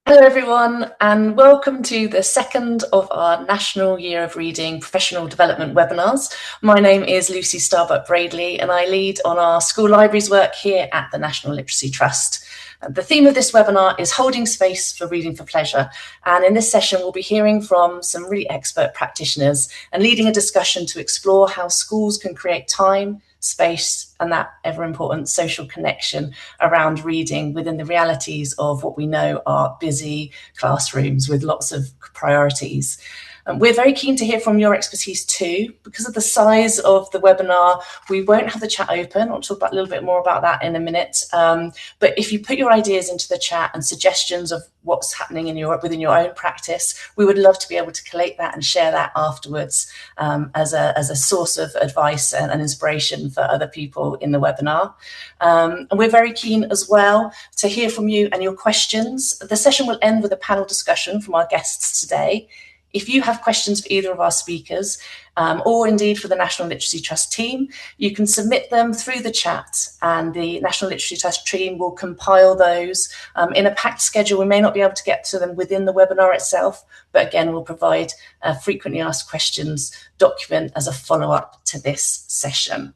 Hello, everyone, and welcome to the second of our National Year of Reading Professional Development webinars. My name is Lucy Starbuck-Bradley, and I lead on our school libraries work here at the National Literacy Trust. The theme of this webinar is holding space for reading for pleasure. And in this session, we'll be hearing from some really expert practitioners and leading a discussion to explore how schools can create time, space, and that ever important social connection around reading within the realities of what we know are busy classrooms with lots of priorities. We're very keen to hear from your expertise too. Because of the size of the webinar, we won't have the chat open. I'll talk about a little bit more about that in a minute. But if you put your ideas into the chat and suggestions of what's happening within your own practice, we would love to be able to collate that and share that afterwards as a source of advice and inspiration for other people in the webinar. And we're very keen as well to hear from you and your questions. The session will end with a panel discussion from our guests today. If you have questions for either of our speakers, or indeed for the National Literacy Trust team, you can submit them through the chat, and the National Literacy Trust team will compile those in a packed schedule. We may not be able to get to them within the webinar itself, but again, we'll provide a frequently asked questions document as a follow-up to this session.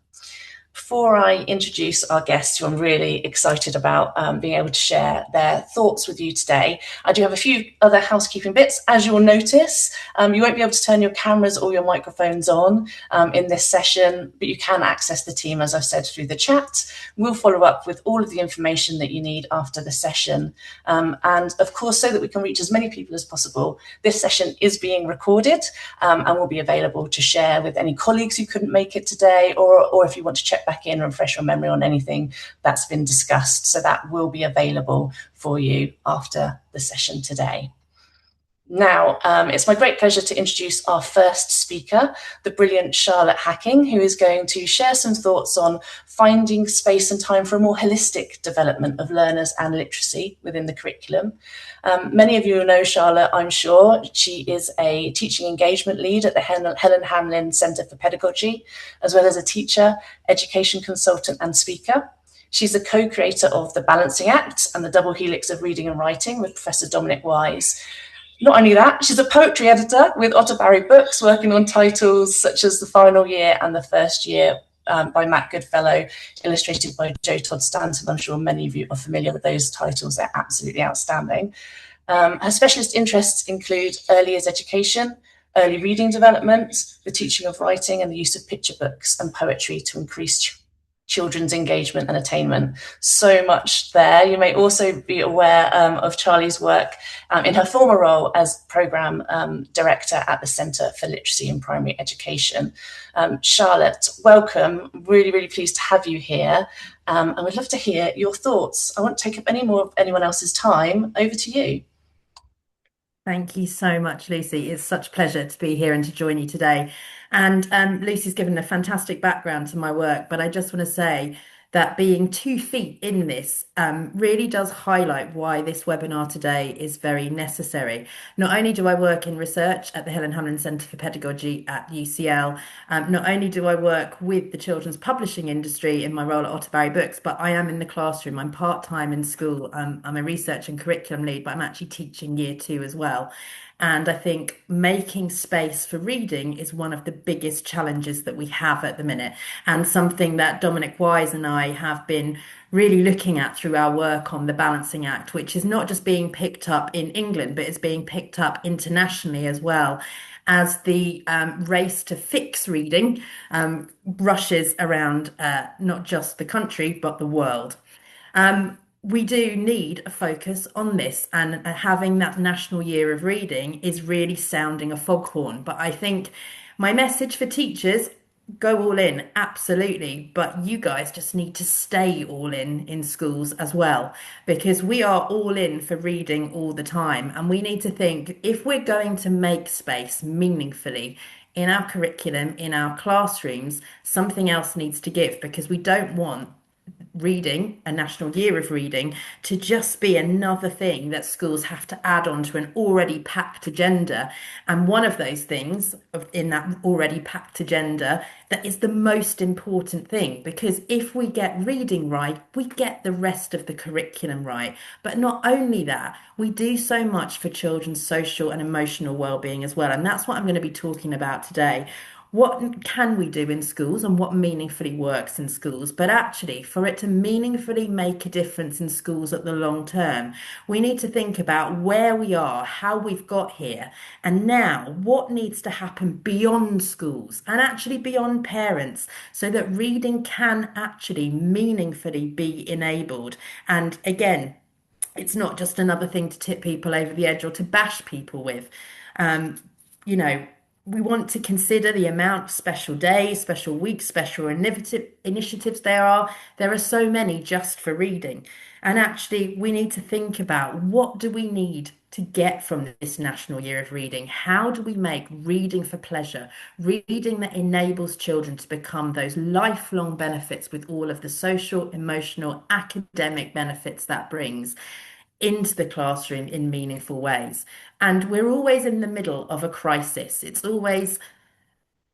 Before I introduce our guests, who I'm really excited about being able to share their thoughts with you today, I do have a few other housekeeping bits. As you'll notice, you won't be able to turn your cameras or your microphones on in this session, but you can access the team, as I've said, through the chat. We'll follow up with all of the information that you need after the session. And of course, so that we can reach as many people as possible, this session is being recorded and will be available to share with any colleagues who couldn't make it today, or if you want to check back in and refresh your memory on anything that's been discussed. So that will be available for you after the session today. Now, it's my great pleasure to introduce our first speaker, the brilliant Charlotte Hacking, who is going to share some thoughts on finding space and time for a more holistic development of learners and literacy within the curriculum. Many of you know Charlotte, I'm sure. She is a teaching engagement lead at the Helen Hamlin Centre for Pedagogy, as well as a teacher, education consultant and speaker. She's a co-creator of The Balancing Act and the Double Helix of Reading and Writing with Professor Dominic Wise. Not only that, she's a poetry editor with Otterbury Books, working on titles such as The Final Year and The First Year by Matt Goodfellow, illustrated by Joe Todd Stanton. I'm sure many of you are familiar with those titles. They're absolutely outstanding. Her specialist interests include early years education, early reading development, the teaching of writing, and the use of picture books and poetry to increase children's engagement and attainment. So much there. You may also be aware of Charlie's work in her former role as programme director at the Centre for Literacy in Primary Education. Charlotte, welcome. Really, really pleased to have you here. And we'd love to hear your thoughts. I won't take up any more of anyone else's time. Over to you. Thank you so much, Lucy. It's such a pleasure to be here and to join you today. And Lucy's given a fantastic background to my work, but I just want to say that being 2 feet in this really does highlight why this webinar today is very necessary. Not only do I work in research at the Helen Hamlin Centre for Pedagogy at UCL, not only do I work with the children's publishing industry in my role at Otterbury Books, but I am in the classroom. I'm part-time in school. I'm a research and curriculum lead, but I'm actually teaching year 2 as well. And I think making space for reading is one of the biggest challenges that we have at the minute, and something that Dominic Wise and I have been really looking at through our work on the Balancing Act, which is not just being picked up in England, but is being picked up internationally as well, as the race to fix reading rushes around not just the country, but the world. We do need a focus on this, and having that National Year of Reading is really sounding a foghorn. But I think my message for teachers, go all in, absolutely. But you guys just need to stay all in schools as well, because we are all in for reading all the time. And we need to think, if we're going to make space meaningfully in our curriculum, in our classrooms, something else needs to give, because we don't want reading, a national year of reading, to just be another thing that schools have to add on to an already packed agenda. And one of those things in that already packed agenda that is the most important thing, because if we get reading right, we get the rest of the curriculum right. But not only that, we do so much for children's social and emotional well-being as well. And that's what I'm going to be talking about today. What can we do in schools and what meaningfully works in schools? But actually, for it to meaningfully make a difference in schools at the long term, we need to think about where we are, how we've got here, and now what needs to happen beyond schools and actually beyond parents so that reading can actually meaningfully be enabled. And again, it's not just another thing to tip people over the edge or to bash people with. Um, you know, we want to consider the amount of special days, special weeks, special initiatives there are. There are so many just for reading. And actually, we need to think about what do we need to get from this National Year of Reading? How do we make reading for pleasure, reading that enables children to become those lifelong benefits with all of the social, emotional, academic benefits that brings into the classroom in meaningful ways? And we're always in the middle of a crisis. It's always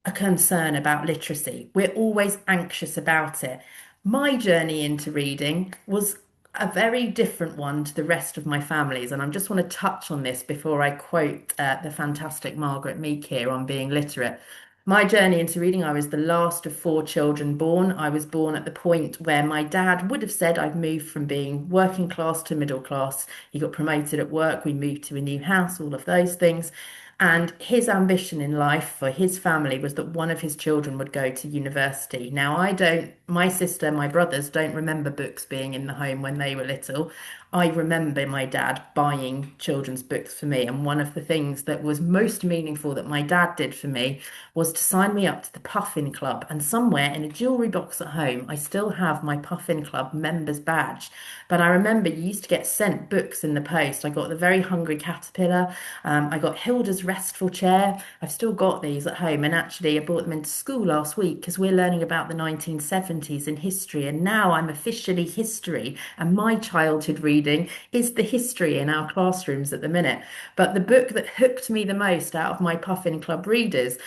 a concern about literacy. We're always anxious about it. My journey into reading was a very different one to the rest of my family's, and I just want to touch on this before I quote the fantastic Margaret Meek here on being literate. My journey into reading, I was the last of four children born. I was born at the point where my dad would have said I'd moved from being working class to middle class. He got promoted at work, we moved to a new house, all of those things. And his ambition in life for his family was that one of his children would go to university. Now, I don't, my sister, my brothers don't remember books being in the home when they were little. I remember my dad buying children's books for me. And one of the things that was most meaningful that my dad did for me was to sign me up to the Puffin Club. And somewhere in a jewellery box at home, I still have my Puffin Club members badge. But I remember you used to get sent books in the post. I got The Very Hungry Caterpillar. I got Hilda's Restful Chair. I've still got these at home. And actually, I brought them into school last week because we're learning about the 1970s in history. And now I'm officially history. And my childhood reading is the history in our classrooms at the minute. But the book that hooked me the most out of my Puffin Club readers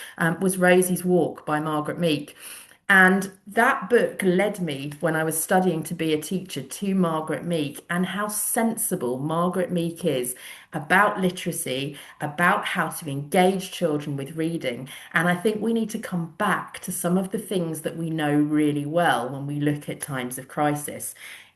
was Rosie's Walk by Margaret Meek. And that book led me, when I was studying to be a teacher, to Margaret Meek and how sensible Margaret Meek is about literacy, about how to engage children with reading. And I think we need to come back to some of the things that we know really well when we look at times of crisis.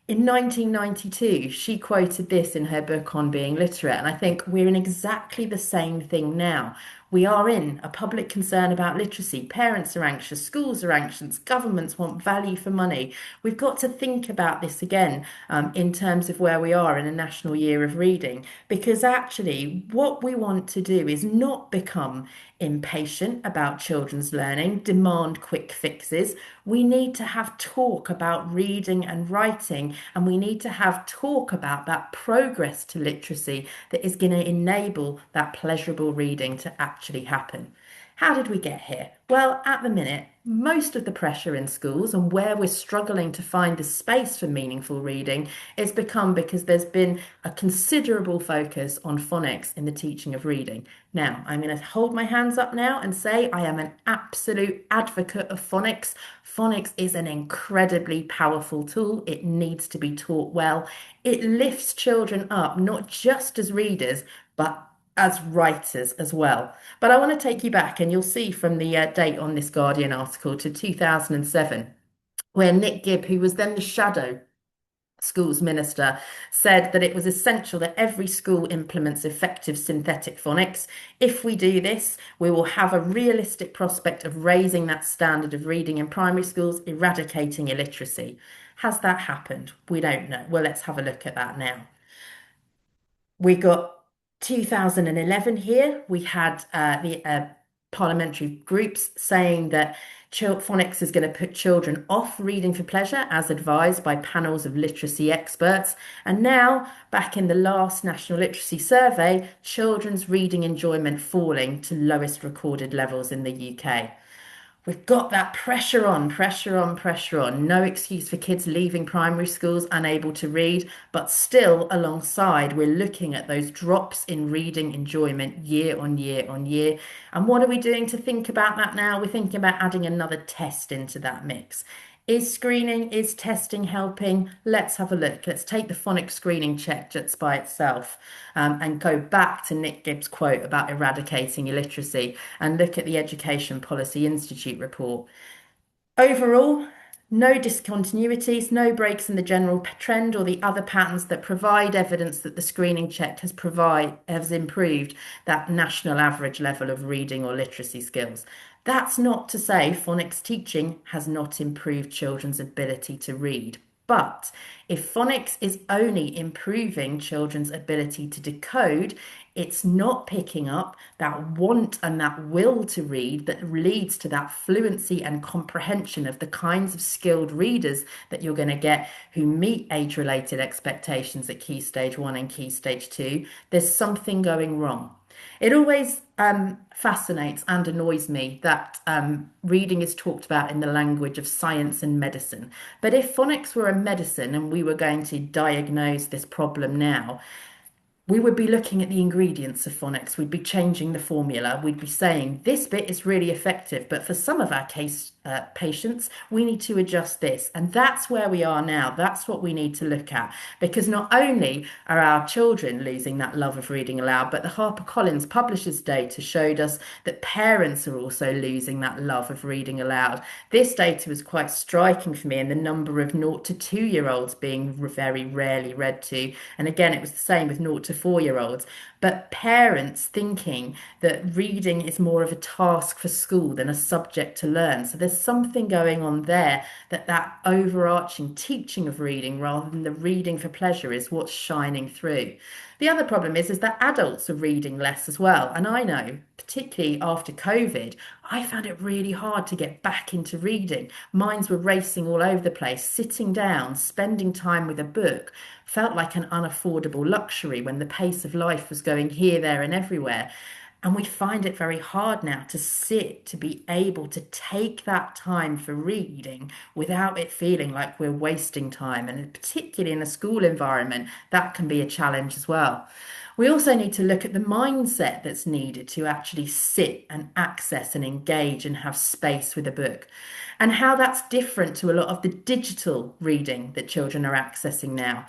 In 1992, she quoted this in her book on being literate, and I think we're in exactly the same thing now. We are in a public concern about literacy. Parents are anxious, schools are anxious, governments want value for money. We've got to think about this again in terms of where we are in a national year of reading, because actually, what we want to do is not become impatient about children's learning, demand quick fixes. We need to have talk about reading and writing, and we need to have talk about that progress to literacy that is going to enable that pleasurable reading to actually happen. How did we get here? Well, at the minute, most of the pressure in schools and where we're struggling to find the space for meaningful reading is become because there's been a considerable focus on phonics in the teaching of reading. Now, I'm going to hold my hands up now and say I am an absolute advocate of phonics. Phonics is an incredibly powerful tool. It needs to be taught well. It lifts children up, not just as readers, but as writers as well. But I want to take you back, and you'll see from the date on this Guardian article to 2007, where Nick Gibb, who was then the shadow schools minister, said that it was essential that every school implements effective synthetic phonics. If we do this, we will have a realistic prospect of raising that standard of reading in primary schools, eradicating illiteracy. Has that happened? We don't know. Well, let's have a look at that now. We got 2011 here. We had the parliamentary groups saying that phonics is going to put children off reading for pleasure, as advised by panels of literacy experts. And now, back in the last National Literacy Survey, children's reading enjoyment falling to lowest recorded levels in the UK. We've got that pressure on, pressure on, pressure on. No excuse for kids leaving primary schools unable to read, but still alongside, we're looking at those drops in reading enjoyment year on year on year. And what are we doing to think about that now? We're thinking about adding another test into that mix. Is screening, is testing helping? Let's have a look. Let's take the phonics screening check just by itself, and go back to Nick Gibbs' quote about eradicating illiteracy and look at the Education Policy Institute report. Overall, no discontinuities, no breaks in the general trend or the other patterns that provide evidence that the screening check has improved that national average level of reading or literacy skills. That's not to say phonics teaching has not improved children's ability to read. But if phonics is only improving children's ability to decode, it's not picking up that want and that will to read that leads to that fluency and comprehension of the kinds of skilled readers that you're going to get who meet age-related expectations at Key Stage 1 and Key Stage 2. There's something going wrong. It always fascinates and annoys me that reading is talked about in the language of science and medicine. But if phonics were a medicine and we were going to diagnose this problem now, we would be looking at the ingredients of phonics. We'd be changing the formula. We'd be saying this bit is really effective, but for some of our case patients, we need to adjust this. And that's where we are now. That's what we need to look at. Because not only are our children losing that love of reading aloud, but the HarperCollins publishers data showed us that parents are also losing that love of reading aloud. This data was quite striking for me in the number of 0 to 2-year-olds being very rarely read to. And again, it was the same with 0 to 4-year-olds. But parents thinking that reading is more of a task for school than a subject to learn. So there's something going on there that overarching teaching of reading rather than the reading for pleasure is what's shining through. The other problem is that adults are reading less as well. And I know, particularly after COVID, I found it really hard to get back into reading. Minds were racing all over the place. Sitting down, spending time with a book felt like an unaffordable luxury when the pace of life was going here, there, and everywhere. And we find it very hard now to sit, to be able to take that time for reading without it feeling like we're wasting time. And particularly in a school environment, that can be a challenge as well. We also need to look at the mindset that's needed to actually sit and access and engage and have space with a book, and how that's different to a lot of the digital reading that children are accessing now.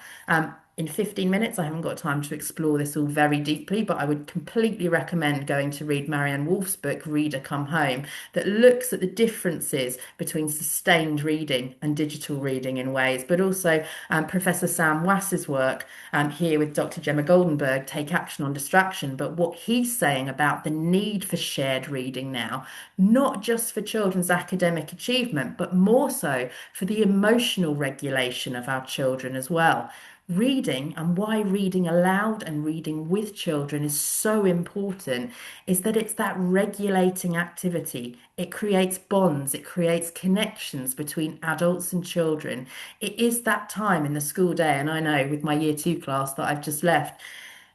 In 15 minutes, I haven't got time to explore this all very deeply, but I would completely recommend going to read Marianne Wolf's book, Reader Come Home, that looks at the differences between sustained reading and digital reading in ways, but also Professor Sam Wass's work here with Dr. Gemma Goldenberg, Take Action on Distraction, but what he's saying about the need for shared reading now, not just for children's academic achievement, but more so for the emotional regulation of our children as well. Reading and why reading aloud and reading with children is so important is that it's that regulating activity. It creates bonds, it creates connections between adults and children. It is that time in the school day, and I know with my year 2 class that I've just left,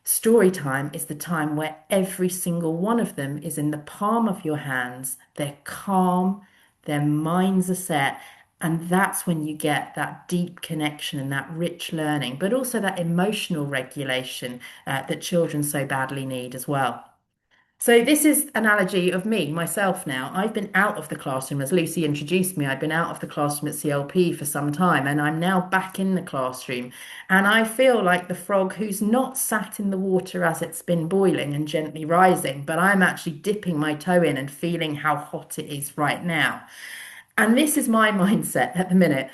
story time is the time where every single one of them is in the palm of your hands. They're calm, their minds are set, and that's when you get that deep connection and that rich learning, but also that emotional regulation that children so badly need as well. So this is analogy of me, myself now. I've been out of the classroom, as Lucy introduced me, I've been out of the classroom at CLP for some time, and I'm now back in the classroom. And I feel like the frog who's not sat in the water as it's been boiling and gently rising, but I'm actually dipping my toe in and feeling how hot it is right now. And this is my mindset at the minute.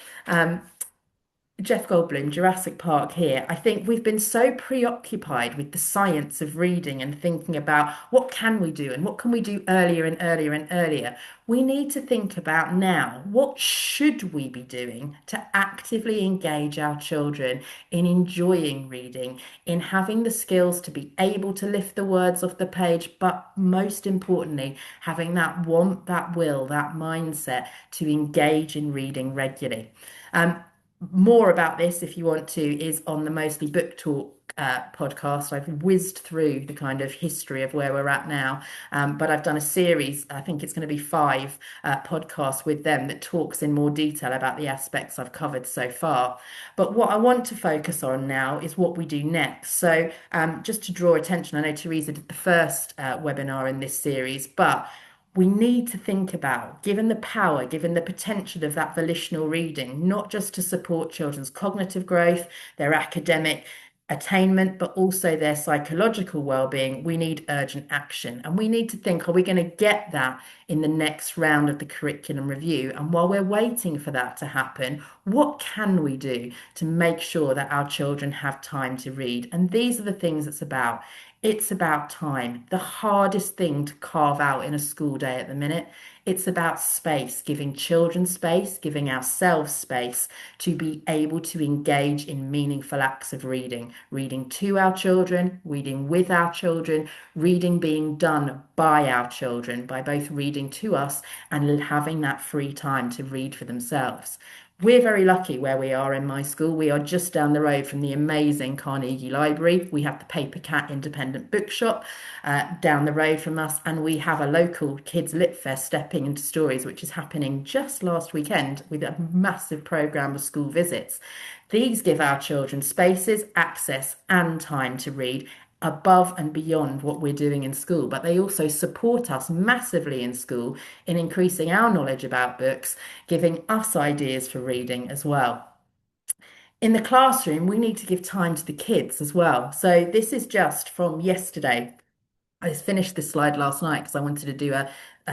Jeff Goldblum, Jurassic Park here. I think we've been so preoccupied with the science of reading and thinking about what can we do and what can we do earlier and earlier and earlier. We need to think about now, what should we be doing to actively engage our children in enjoying reading, in having the skills to be able to lift the words off the page, but most importantly, having that want, that will, that mindset to engage in reading regularly. More about this, if you want to, is on the Mostly Book Talk podcast. I've whizzed through the kind of history of where we're at now, but I've done a series. I think it's going to be five podcasts with them that talks in more detail about the aspects I've covered so far. But what I want to focus on now is what we do next. So, just to draw attention, I know Teresa did the first webinar in this series, but we need to think about, given the power, given the potential of that volitional reading, not just to support children's cognitive growth, their academic attainment, but also their psychological well-being, we need urgent action. And we need to think, are we going to get that in the next round of the curriculum review? And while we're waiting for that to happen, what can we do to make sure that our children have time to read? And these are the things it's about. It's about time, the hardest thing to carve out in a school day at the minute. It's about space, giving children space, giving ourselves space to be able to engage in meaningful acts of reading. Reading to our children, reading with our children, reading being done by our children, by both reading to us and having that free time to read for themselves. We're very lucky where we are in my school. We are just down the road from the amazing Carnegie Library. We have the Paper Cat Independent Bookshop down the road from us, and we have a local Kids Lit Fest stepping into stories, which is happening just last weekend with a massive programme of school visits. These give our children spaces, access, and time to read above and beyond what we're doing in school, but they also support us massively in school in increasing our knowledge about books, giving us ideas for reading as well. In the classroom, we need to give time to the kids as well. So this is just from yesterday. I finished this slide last night because I wanted to do a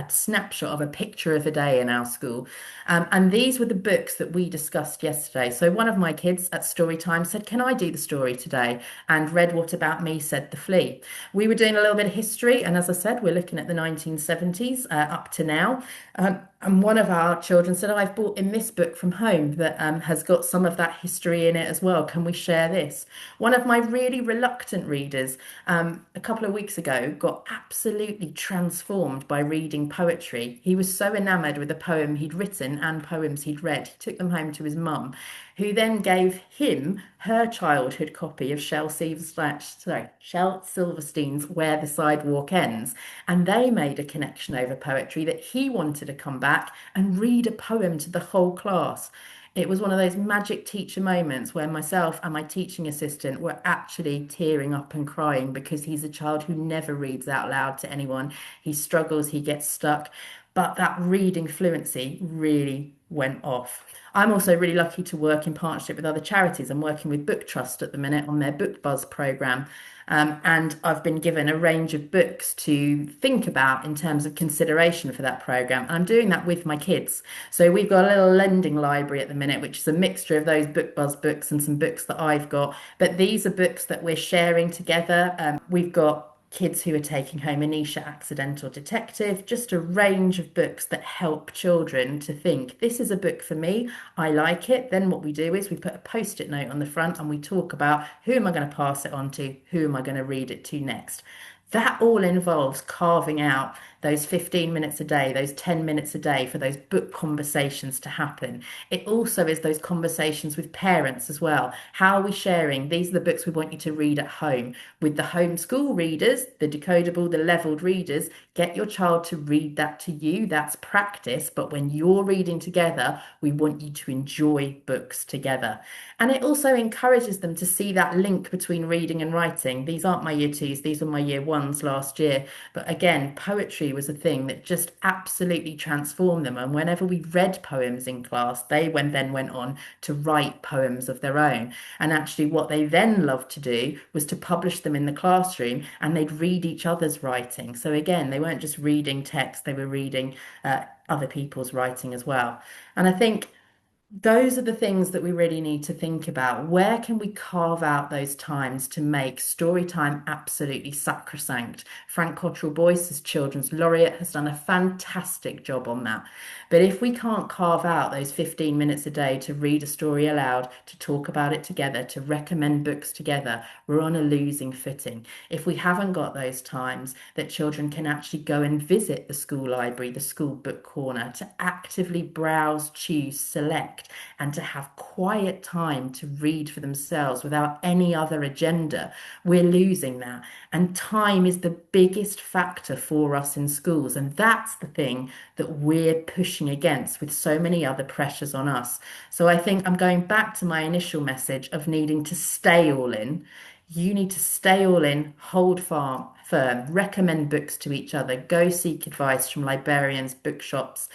snapshot of a picture of a day in our school. And these were the books that we discussed yesterday. So one of my kids at story time said, "Can I do the story today?" And read What About Me Said the Flea. We were doing a little bit of history. And as I said, we're looking at the 1970s up to now. And one of our children said, "I've brought in this book from home that has got some of that history in it as well. Can we share this?" One of my really reluctant readers a couple of weeks ago got absolutely transformed by reading poetry. He was so enamored with the poem he'd written and poems he'd read. He took them home to his mum, who then gave him her childhood copy of Shel Silverstein's Where the Sidewalk Ends. And they made a connection over poetry that he wanted to come back and read a poem to the whole class. It was one of those magic teacher moments where myself and my teaching assistant were actually tearing up and crying because he's a child who never reads out loud to anyone. He struggles, he gets stuck, but that reading fluency really went off. I'm also really lucky to work in partnership with other charities. I'm working with Book Trust at the minute on their Book Buzz programme. And I've been given a range of books to think about in terms of consideration for that programme. And I'm doing that with my kids. So we've got a little lending library at the minute, which is a mixture of those Book Buzz books and some books that I've got. But these are books that we're sharing together. We've got kids who are taking home Anisha Accidental Detective, just a range of books that help children to think, this is a book for me, I like it. Then what we do is we put a post-it note on the front and we talk about who am I going to pass it on to, who am I going to read it to next. That all involves carving out those 15 minutes a day, those 10 minutes a day for those book conversations to happen. It also is those conversations with parents as well. How are we sharing? These are the books we want you to read at home. With the homeschool readers, the decodable, the leveled readers, get your child to read that to you. That's practice. But when you're reading together, we want you to enjoy books together. And it also encourages them to see that link between reading and writing. These aren't my year twos, these were my year ones last year. But again, poetry was a thing that just absolutely transformed them. And whenever we read poems in class, then went on to write poems of their own. And actually, what they then loved to do was to publish them in the classroom and they'd read each other's writing. So again, they weren't just reading text, they were reading other people's writing as well. And I think those are the things that we really need to think about. Where can we carve out those times to make story time absolutely sacrosanct? Frank Cottrell Boyce, as Children's Laureate, has done a fantastic job on that. But if we can't carve out those 15 minutes a day to read a story aloud, to talk about it together, to recommend books together, we're on a losing footing. If we haven't got those times that children can actually go and visit the school library, the school book corner, to actively browse, choose, select connect and to have quiet time to read for themselves without any other agenda, we're losing that. And time is the biggest factor for us in schools. And that's the thing that we're pushing against with so many other pressures on us. So I think I'm going back to my initial message of needing to stay all in. You need to stay all in, hold firm, recommend books to each other, go seek advice from librarians, bookshops,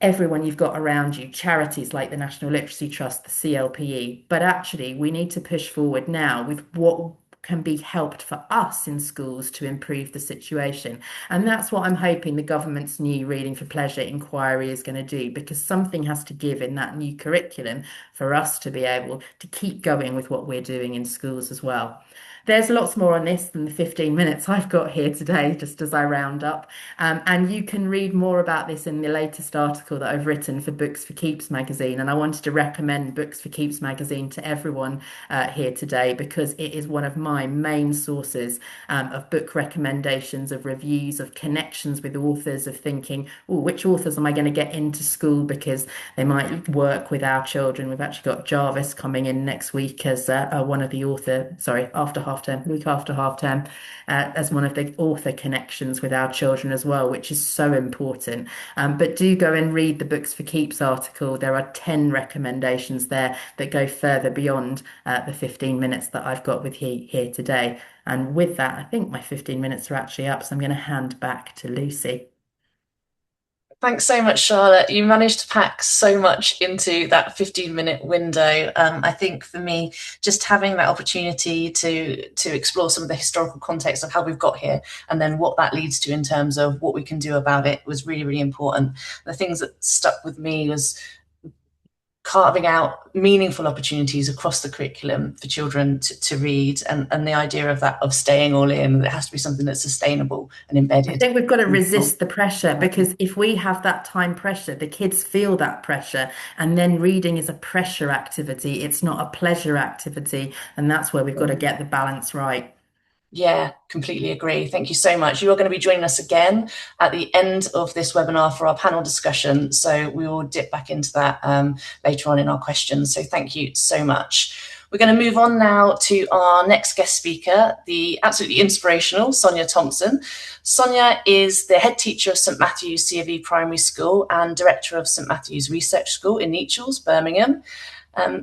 everyone you've got around you, charities like the National Literacy Trust, the CLPE. But actually, we need to push forward now with what can be helped for us in schools to improve the situation. And that's what I'm hoping the government's new Reading for Pleasure inquiry is going to do, because something has to give in that new curriculum for us to be able to keep going with what we're doing in schools as well. There's lots more on this than the 15 minutes I've got here today, just as I round up. And you can read more about this in the latest article that I've written for Books for Keeps magazine. And I wanted to recommend Books for Keeps magazine to everyone here today, because it is one of my main sources of book recommendations, of reviews, of connections with authors, of thinking, oh, which authors am I going to get into school because they might work with our children. We've actually got Jarvis coming in next week as one of the after half term, week after half term, as one of the author connections with our children as well, which is so important. But do go and read the Books for Keeps article. There are 10 recommendations there that go further beyond the 15 minutes that I've got with here today. And with that, I think my 15 minutes are actually up, so I'm going to hand back to Lucy. Thanks so much, Charlotte. You managed to pack so much into that 15-minute window. I think for me, just having that opportunity to explore some of the historical context of how we've got here and then what that leads to in terms of what we can do about it was really, really important. The things that stuck with me was carving out meaningful opportunities across the curriculum for children to read, and the idea of that, of staying all in, it has to be something that's sustainable and I embedded. think we've got to resist the pressure, because if we have that time pressure, the kids feel that pressure, and then reading is a pressure activity. It's not a pleasure activity, and that's where we've got to get the balance right. Yeah, completely agree. Thank you so much. You are going to be joining us again at the end of this webinar for our panel discussion. So we will dip back into that later on in our questions. So thank you so much. We're going to move on now to our next guest speaker, the absolutely inspirational Sonia Thompson. Sonia is the head teacher of St Matthew's C of E Primary School and director of St Matthew's Research School in Nechells, Birmingham.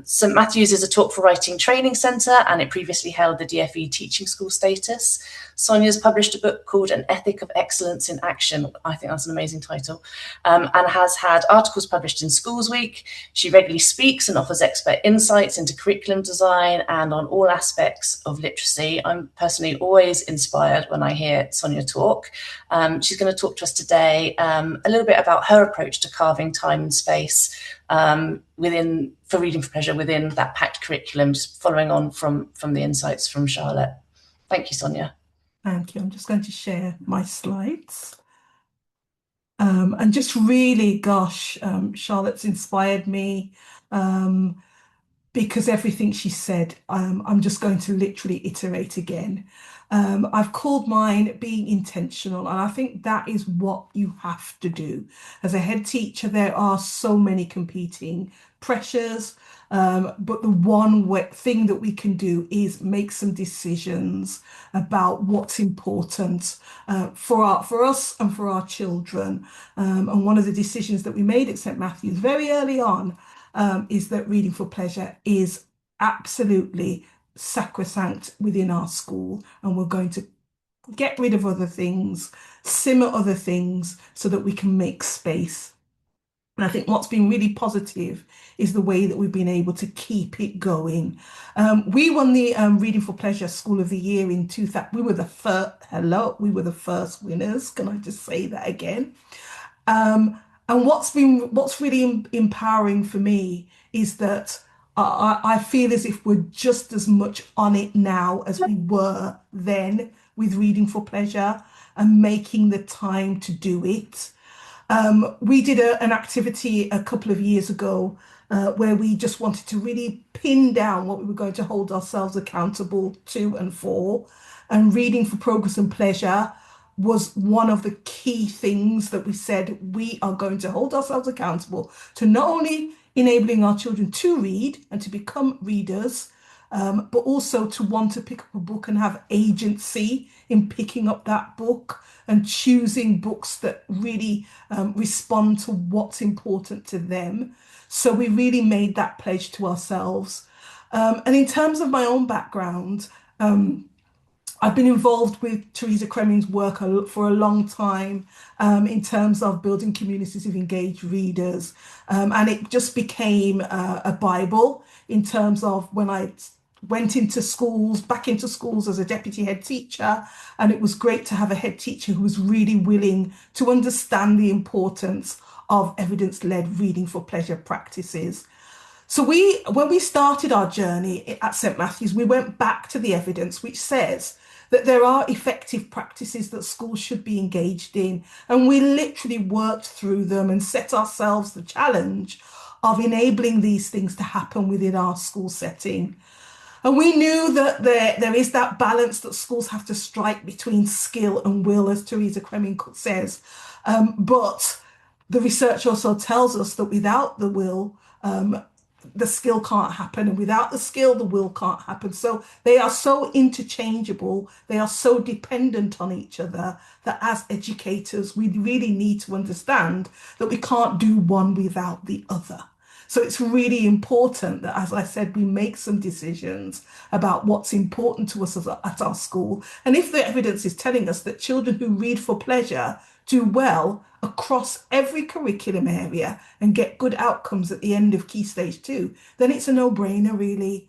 St Matthew's is a Talk for Writing training centre, and it previously held the DFE teaching school status. Sonia's published a book called An Ethic of Excellence in Action. I think that's an amazing title, and has had articles published in Schools Week. She regularly speaks and offers expert insights into curriculum design and on all aspects of literacy. I'm personally always inspired when I hear Sonia talk. She's going to talk to us today a little bit about her approach to carving time and space for Reading for Pleasure within that packed curriculum, just following on from the insights from Charlotte. Thank you, Sonia. Thank you. I'm just going to share my slides. And just really, gosh, Charlotte's inspired me because everything she said, I'm just going to literally iterate again. I've called mine being intentional, and I think that is what you have to do. As a head teacher, there are so many competing pressures, but the thing that we can do is make some decisions about what's important for us and for our children. And one of the decisions that we made at St Matthew's very early on is that Reading for Pleasure is absolutely sacrosanct within our school, and we're going to get rid of other things, simmer other things, so that we can make space. And I think what's been really positive is the way that we've been able to keep it going. We won the Reading for Pleasure School of the Year in 2000. We were the first. Hello, we were the first winners. Can I just say that again? And what's really empowering for me is that I feel as if we're just as much on it now as we were then with Reading for Pleasure and making the time to do it. We did an activity a couple of years ago where we just wanted to really pin down what we were going to hold ourselves accountable to and for. And Reading for Progress and Pleasure was one of the key things that we said we are going to hold ourselves accountable to, not only enabling our children to read and to become readers, but also to want to pick up a book and have agency in picking up that book and choosing books that really respond to what's important to them. So we really made that pledge to ourselves. And in terms of my own background, I've been involved with Teresa Creming's work for a long time in terms of building communities of engaged readers. And it just became a Bible in terms of when I went into schools, back into schools as a deputy head teacher. And it was great to have a head teacher who was really willing to understand the importance of evidence-led reading for pleasure practices. So when we started our journey at St Matthew's, we went back to the evidence, which says that there are effective practices that schools should be engaged in. And we literally worked through them and set ourselves the challenge of enabling these things to happen within our school setting. And we knew that there is that balance that schools have to strike between skill and will, as Teresa Creming says. But the research also tells us that without the will, the skill can't happen, and without the skill the will can't happen. So they are so interchangeable, they are so dependent on each other, that as educators we really need to understand that we can't do one without the other. So it's really important that, as I said, we make some decisions about what's important to us at our school. And if the evidence is telling us that children who read for pleasure do well across every curriculum area and get good outcomes at the end of Key Stage 2, then it's a no-brainer, really.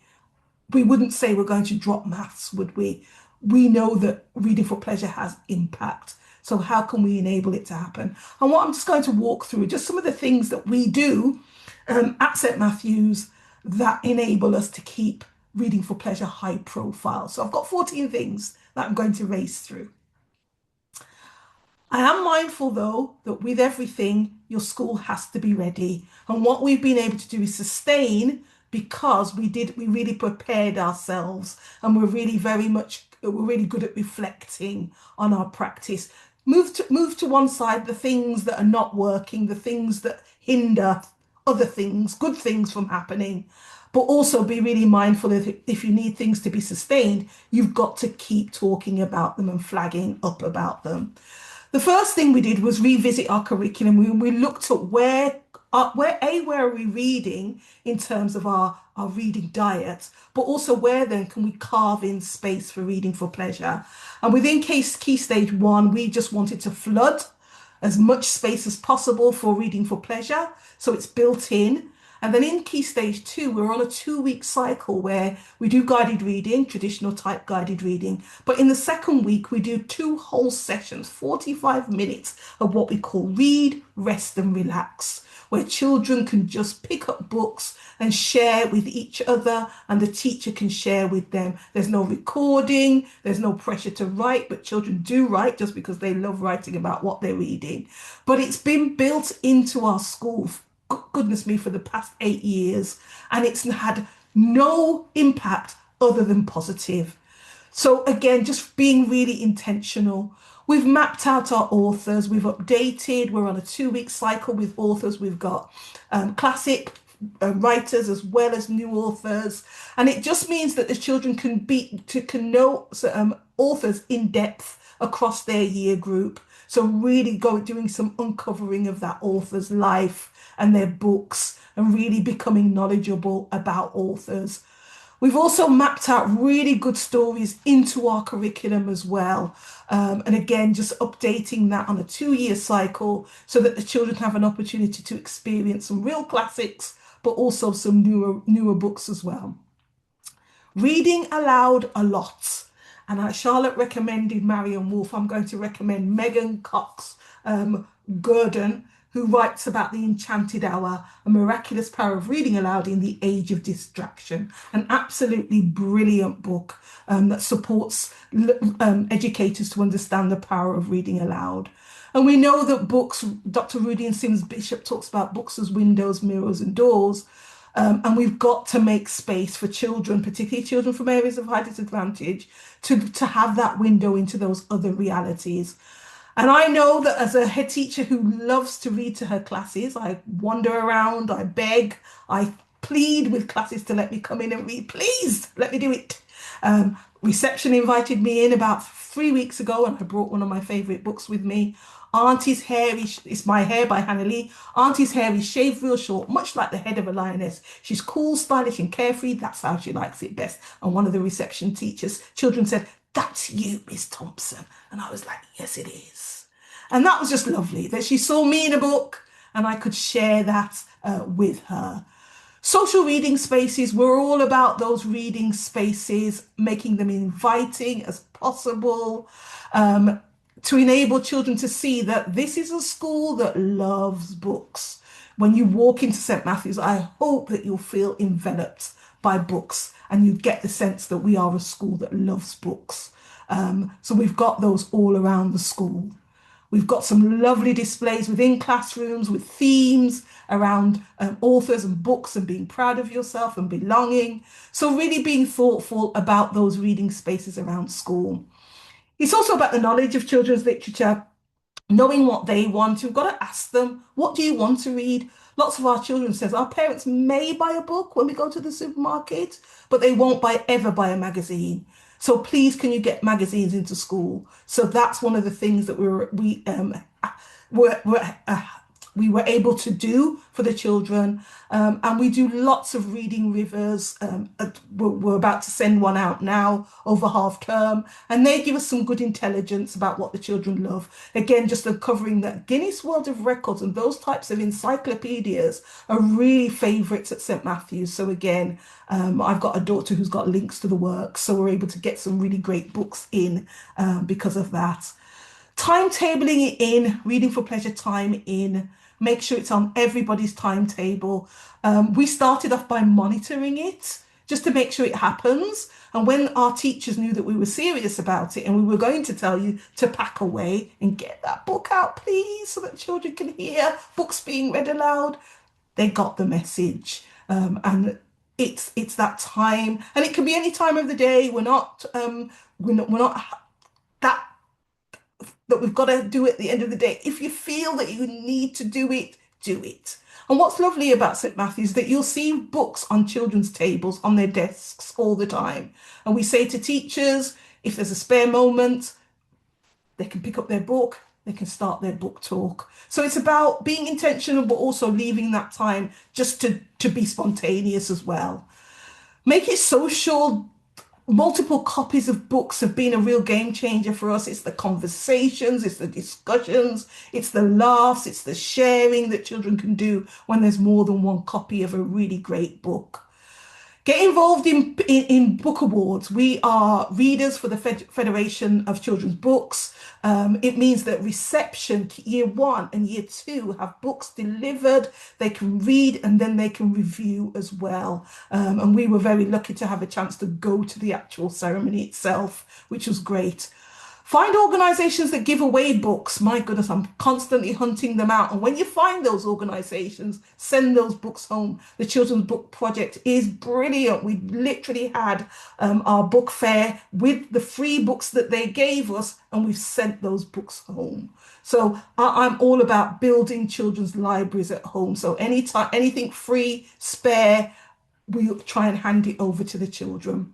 We wouldn't say we're going to drop maths, would we? We know that reading for pleasure has impact. So how can we enable it to happen? And what I'm just going to walk through just some of the things that we do at St Matthew's that enable us to keep reading for pleasure high profile. So I've got 14 things that I'm going to race through. I am mindful, though, that with everything, your school has to be ready. And what we've been able to do is sustain, because we really prepared ourselves, and we're really good at reflecting on our practice. Move to one side the things that are not working, the things that hinder other things, good things from happening. But also be really mindful that if you need things to be sustained, you've got to keep talking about them and flagging up about them. The first thing we did was revisit our curriculum. We looked at where are we reading in terms of our reading diet, but also where then can we carve in space for reading for pleasure. And within Key Stage 1, we just wanted to flood as much space as possible for reading for pleasure, so it's built in. And then in Key Stage 2, we're on a 2-week cycle where we do guided reading, traditional type guided reading. But in the second week, we do 2 whole sessions, 45 minutes of what we call read, rest and relax, where children can just pick up books and share with each other, and the teacher can share with them. There's no recording, there's no pressure to write, but children do write just because they love writing about what they're reading. But it's been built into our school, goodness me, for the past 8 years, and it's had no impact other than positive. So again, just being really intentional. We've mapped out our authors, we've updated, we're on a 2-week cycle with authors. We've got classic writers as well as new authors, and it just means that the children can know authors in depth across their year group. So really doing some uncovering of that author's life and their books, and really becoming knowledgeable about authors. We've also mapped out really good stories into our curriculum as well. And again, just updating that on a 2-year cycle so that the children have an opportunity to experience some real classics, but also some newer books as well. Reading aloud a lot. And Charlotte recommended Marion Wolf. I'm going to recommend Megan Cox Gurdon, who writes about the Enchanted Hour, a miraculous power of reading aloud in the age of distraction. An absolutely brilliant book that supports educators to understand the power of reading aloud. And we know that books, Dr. Rudy and Sims Bishop talks about books as windows, mirrors and doors. And we've got to make space for children, particularly children from areas of high disadvantage, to have that window into those other realities. And I know that as a head teacher who loves to read to her classes, I wander around, I beg, I plead with classes to let me come in and read. Please let me do it. Reception invited me in about 3 weeks ago, and I brought one of my favorite books with me. Auntie's Hair is It's My Hair by Hannah Lee. Auntie's hair is shaved real short, much like the head of a lioness. She's cool, stylish, and carefree. That's how she likes it best. And one of the reception children said, "That's you, Miss Thompson." And I was like, "Yes, it is." And that was just lovely that she saw me in a book and I could share that with her. Social reading spaces, we're all about those reading spaces, making them inviting as possible, to enable children to see that this is a school that loves books. When you walk into St. Matthew's, I hope that you'll feel enveloped by books and you get the sense that we are a school that loves books. So we've got those all around the school. We've got some lovely displays within classrooms with themes around authors and books and being proud of yourself and belonging. So really being thoughtful about those reading spaces around school. It's also about the knowledge of children's literature, knowing what they want. You've got to ask them, what do you want to read? Lots of our children says our parents may buy a book when we go to the supermarket, but they won't ever buy a magazine. So please, can you get magazines into school? So that's one of the things that were, we were able to do for the children. And we do lots of reading rivers. We're about to send one out now over half term, and they give us some good intelligence about what the children love. Again, just covering that Guinness World of Records and those types of encyclopedias are really favourites at St. Matthew's. So again, I've got a daughter who's got links to the work, so we're able to get some really great books in because of that. Timetabling it in, reading for pleasure time in, make sure it's on everybody's timetable. We started off by monitoring it just to make sure it happens. And when our teachers knew that we were serious about it and we were going to tell you to pack away and get that book out, please, so that children can hear books being read aloud, they got the message. And it's that time, and it can be any time of the day. We're not that we've got to do it at the end of the day. If you feel that you need to do it, do it. And what's lovely about St. Matthew's is that you'll see books on children's tables on their desks all the time. And we say to teachers, if there's a spare moment, they can pick up their book, they can start their book talk. So it's about being intentional, but also leaving that time just to be spontaneous as well. Make it social. Multiple copies of books have been a real game changer for us. It's the conversations, it's the discussions, it's the laughs, it's the sharing that children can do when there's more than one copy of a really great book. Get involved in book awards. We are readers for the Federation of Children's Books. It means that reception, year 1 and year 2, have books delivered. They can read and then they can review as well. And we were very lucky to have a chance to go to the actual ceremony itself, which was great. Find organisations that give away books. My goodness, I'm constantly hunting them out. And when you find those organisations, send those books home. The Children's Book Project is brilliant. We literally had our book fair with the free books that they gave us, and we've sent those books home. So I'm all about building children's libraries at home. So anytime, anything free, spare, we try and hand it over to the children.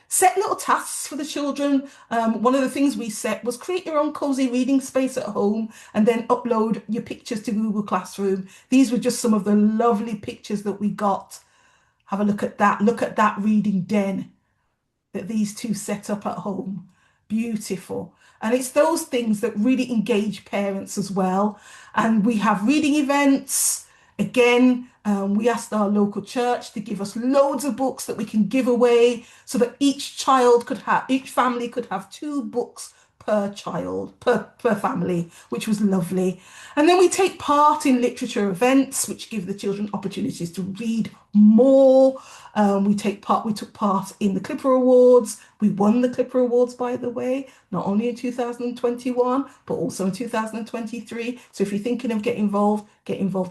Set little tasks for the children. One of the things we set was create your own cozy reading space at home and then upload your pictures to Google Classroom. These were just some of the lovely pictures that we got. Have a look at that. Look at that reading den that these two set up at home. Beautiful. And it's those things that really engage parents as well. And we have reading events. Again, we asked our local church to give us loads of books that we can give away so that each family could have 2 books per child, per family, which was lovely. And then we take part in literature events, which give the children opportunities to read more. We took part in the Clipper Awards. We won the Clipper Awards, by the way, not only in 2021, but also in 2023. So if you're thinking of get involved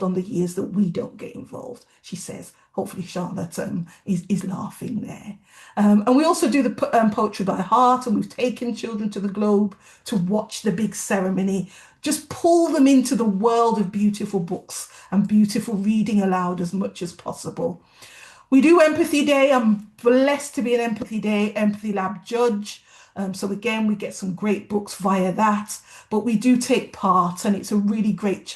on the years that we don't get involved, she says. Hopefully Charlotte is laughing there. And we also do the Poetry by Heart, and we've taken children to the Globe to watch the big ceremony. Just pull them into the world of beautiful books and beautiful reading aloud as much as possible. We do Empathy Day. I'm blessed to be an Empathy Lab judge. So again, we get some great books via that, but we do take part, and it's a really great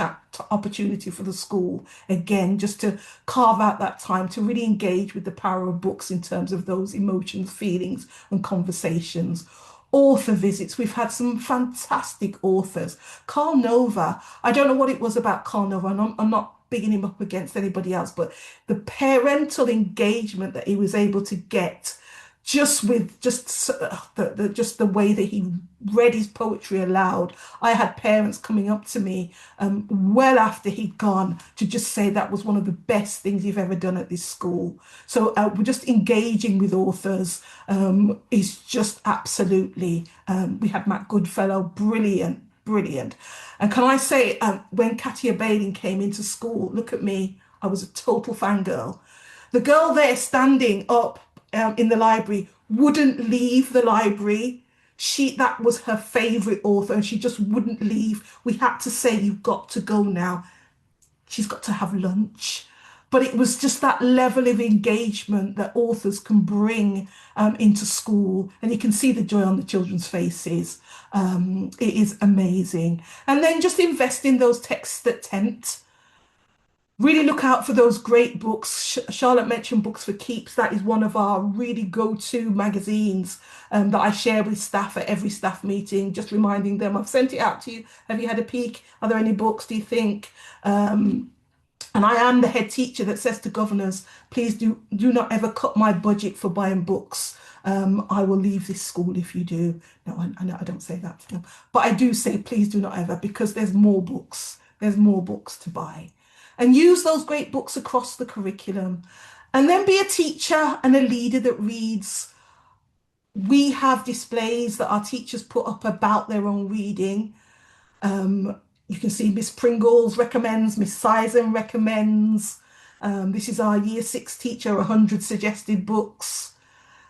opportunity for the school, again, just to carve out that time to really engage with the power of books in terms of those emotions, feelings, and conversations. Author visits. We've had some fantastic authors. Carl Nova, I don't know what it was about Carl Nova, and I'm not bigging him up against anybody else, but the parental engagement that he was able to get just with the way that he read his poetry aloud. I had parents coming up to me well after he'd gone to just say that was one of the best things you've ever done at this school. So we're just engaging with authors is just absolutely. We had Matt Goodfellow, brilliant. And can I say, when Katia Bailey came into school, look at me, I was a total fangirl. The girl there standing up in the library wouldn't leave the library. That was her favorite author, and she just wouldn't leave. We had to say, you've got to go now. She's got to have lunch. But it was just that level of engagement that authors can bring into school, and you can see the joy on the children's faces. It is amazing. And then just invest in those texts that tempt. Really look out for those great books. Charlotte mentioned Books for Keeps. That is one of our really go-to magazines that I share with staff at every staff meeting, just reminding them, I've sent it out to you. Have you had a peek? Are there any books, do you think? And I am the head teacher that says to governors, please do not ever cut my budget for buying books. I will leave this school if you do. No, I don't say that to them. But I do say, please do not ever, because there's more books. There's more books to buy. And use those great books across the curriculum. And then be a teacher and a leader that reads. We have displays that our teachers put up about their own reading. You can see Miss Pringles recommends, Miss Sizen recommends. This is our Year 6 teacher, 100 suggested books.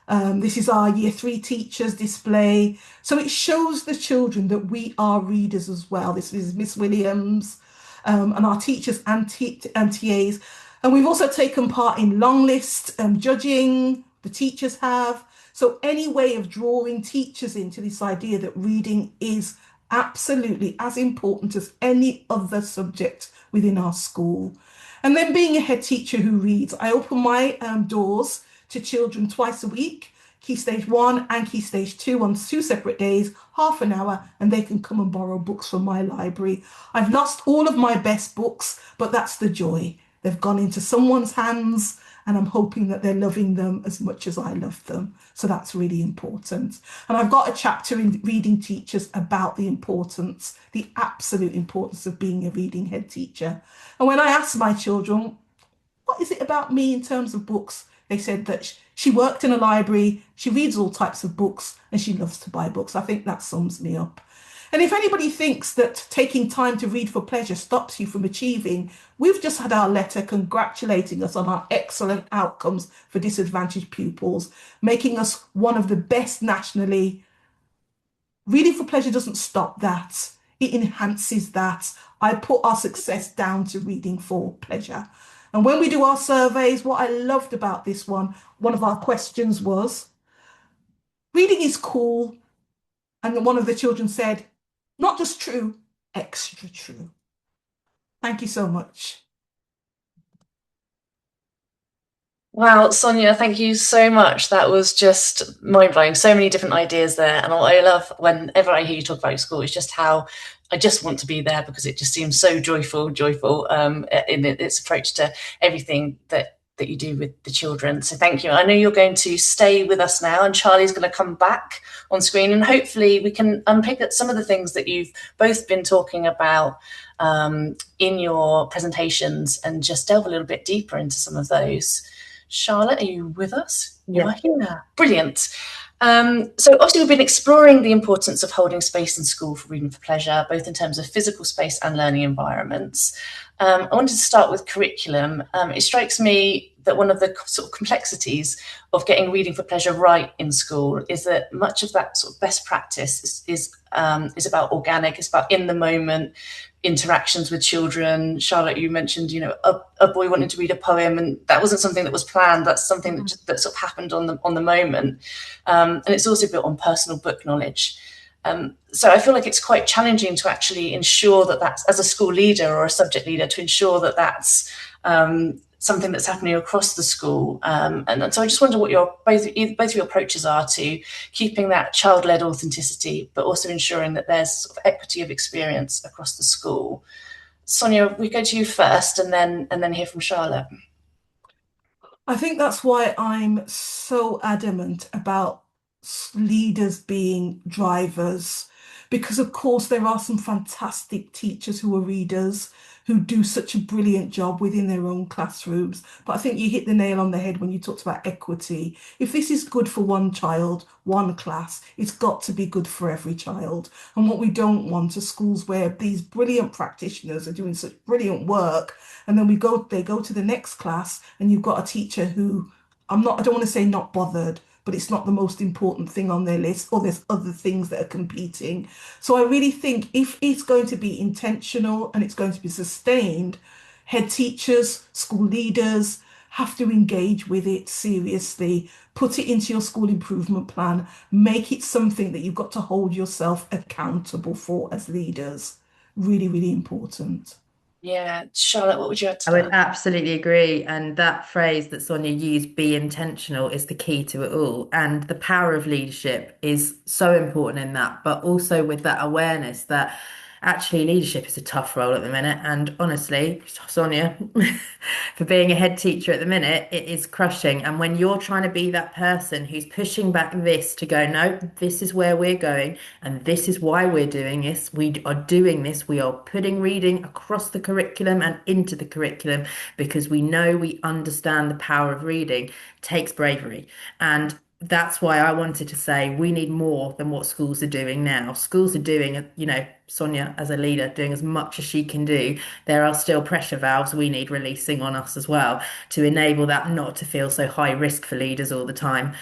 This is our Year 3 teachers display. So it shows the children that we are readers as well. This is Miss Williams. And our teachers and TAs. And we've also taken part in long list judging, the teachers have. So any way of drawing teachers into this idea that reading is absolutely as important as any other subject within our school. And then being a head teacher who reads, I open my doors to children twice a week, Key Stage 1 and Key Stage 2 on 2 separate days, half an hour, and they can come and borrow books from my library. I've lost all of my best books, but that's the joy. They've gone into someone's hands, and I'm hoping that they're loving them as much as I love them. So that's really important. And I've got a chapter in Reading Teachers about the importance, the absolute importance of being a reading head teacher. And when I asked my children, what is it about me in terms of books? They said that she worked in a library, she reads all types of books, and she loves to buy books. I think that sums me up. And if anybody thinks that taking time to read for pleasure stops you from achieving, we've just had our letter congratulating us on our excellent outcomes for disadvantaged pupils, making us one of the best nationally. Reading for pleasure doesn't stop that. It enhances that. I put our success down to reading for pleasure. And when we do our surveys, what I loved about this one of our questions was, reading is cool. And one of the children said, not just true, extra true. Thank you so much. Wow, Sonia, thank you so much. That was just mind-blowing. So many different ideas there. And I love whenever I hear you talk about your school, it's just how I just want to be there, because it just seems so joyful in its approach to everything that you do with the children. So thank you. I know you're going to stay with us now, and Charlie's going to come back on screen, and hopefully we can unpick at some of the things that you've both been talking about in your presentations and just delve a little bit deeper into some of those. Charlotte, are you with us? You Yeah. are here. Brilliant. So obviously we've been exploring the importance of holding space in school for reading for pleasure, both in terms of physical space and learning environments. I wanted to start with curriculum. It strikes me that one of the sort of complexities of getting reading for pleasure right in school is that much of that sort of best practice is about organic, it's about in the moment interactions with children. Charlotte, you mentioned, a boy wanting to read a poem, and that wasn't something that was planned. That's something that sort of happened on the moment, and it's also built on personal book knowledge. So I feel like it's quite challenging to actually ensure that that's, as a school leader or a subject leader, to ensure that that's something that's happening across the school. And so I just wonder what both of your approaches are to keeping that child-led authenticity, but also ensuring that there's sort of equity of experience across the school. Sonia, we go to you first, and then hear from Charlotte. I think that's why I'm so adamant about leaders being drivers, because of course there are some fantastic teachers who are readers who do such a brilliant job within their own classrooms. But I think you hit the nail on the head when you talked about equity. If this is good for one child, one class, it's got to be good for every child. And what we don't want are schools where these brilliant practitioners are doing such brilliant work, and then they go to the next class and you've got a teacher who, I don't want to say not bothered, but it's not the most important thing on their list, or there's other things that are competing. So I really think if it's going to be intentional and it's going to be sustained, head teachers, school leaders have to engage with it seriously, put it into your school improvement plan, make it something that you've got to hold yourself accountable for as leaders. Really, really important. Yeah, Charlotte, what would you add to I would that? absolutely agree. And that phrase that Sonia used, be intentional, is the key to it all. And the power of leadership is so important in that, but also with that awareness that actually leadership is a tough role at the minute. And honestly, Sonia, for being a head teacher at the minute, it is crushing. And when you're trying to be that person who's pushing back this to go, no, this is where we're going, and this is why we're doing this. We are doing this. We are putting reading across the curriculum and into the curriculum because we know we understand the power of reading. Takes bravery. And that's why I wanted to say we need more than what schools are doing now. Schools are doing, Sonia as a leader doing as much as she can do. There are still pressure valves we need releasing on us as well to enable that not to feel so high risk for leaders all the time.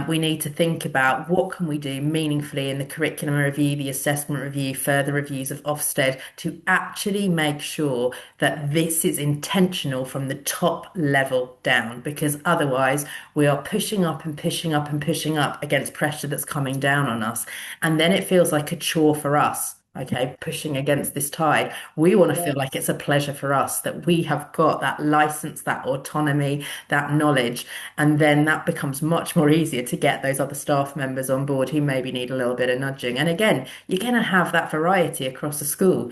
We need to think about what can we do meaningfully in the curriculum review, the assessment review, further reviews of Ofsted to actually make sure that this is intentional from the top level down, because otherwise we are pushing up and pushing up and pushing up against pressure that's coming down on us. And then it feels like a chore for us. Okay, pushing against this tide. We want to Yeah. feel like it's a pleasure for us that we have got that license, that autonomy, that knowledge. And then that becomes much more easier to get those other staff members on board who maybe need a little bit of nudging. And again, you're going to have that variety across the school.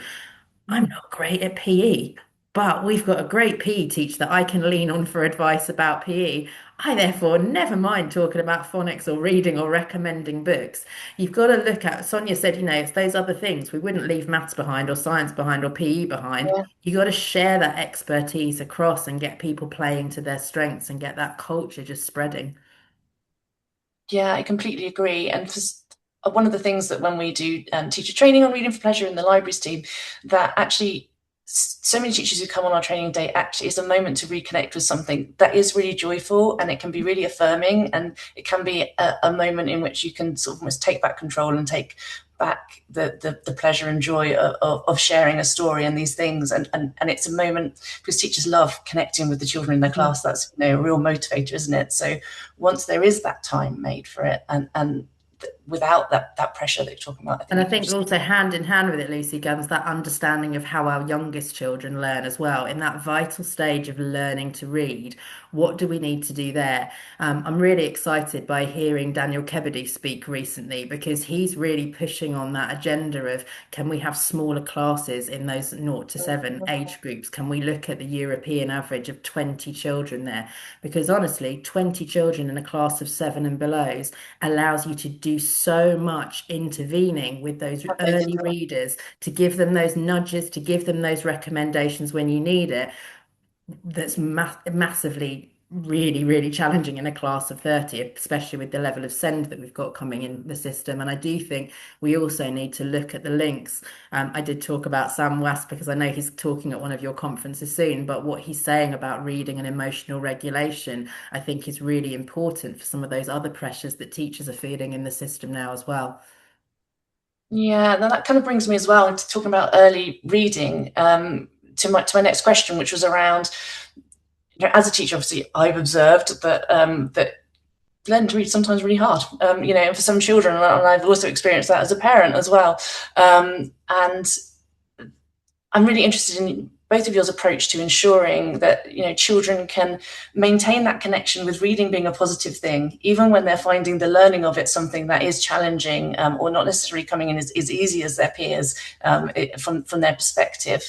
I'm not great at PE, but we've got a great PE teacher that I can lean on for advice about PE. I therefore never mind talking about phonics or reading or recommending books. You've got to look at, Sonia said, it's those other things. We wouldn't leave maths behind or science behind or PE behind. Yeah. You got to share that expertise across and get people playing to their strengths and get that culture just spreading. Yeah, I completely agree. And one of the things that when we do teacher training on reading for pleasure in the libraries team, that actually so many teachers who come on our training day actually is a moment to reconnect with something that is really joyful, and it can be really affirming, and it can be a moment in which you can sort of almost take back control and take back the pleasure and joy of sharing a story and these things, and it's a moment because teachers love connecting with the children in their Mhm. class. That's a real motivator, isn't it? So once there is that time made for it, and without that pressure that you're talking about, I And think I you can think just. also hand in hand with it, Lucy, comes that understanding of how our youngest children learn as well. In that vital stage of learning to read, what do we need to do there? I'm really excited by hearing Daniel Kebede speak recently because he's really pushing on that agenda of can we have smaller classes in those 0 to 7 age groups? Can we look at the European average of 20 children there? Because honestly, 20 children in a class of 7 and below allows you to do so much intervening with those early readers to give them those nudges, to give them those recommendations when you need it. That's massively really, really challenging in a class of 30, especially with the level of send that we've got coming in the system. And I do think we also need to look at the links. I did talk about Sam West because I know he's talking at one of your conferences soon, but what he's saying about reading and emotional regulation, I think is really important for some of those other pressures that teachers are feeling in the system now as well. Yeah, now that kind of brings me as well into talking about early reading, to my next question, which was around, as a teacher, obviously I've observed that learning to read is sometimes really hard, for some children, and I've also experienced that as a parent as well. And I'm really interested in both of yours approach to ensuring that children can maintain that connection with reading being a positive thing, even when they're finding the learning of it something that is challenging, or not necessarily coming in as easy as their peers, from their perspective.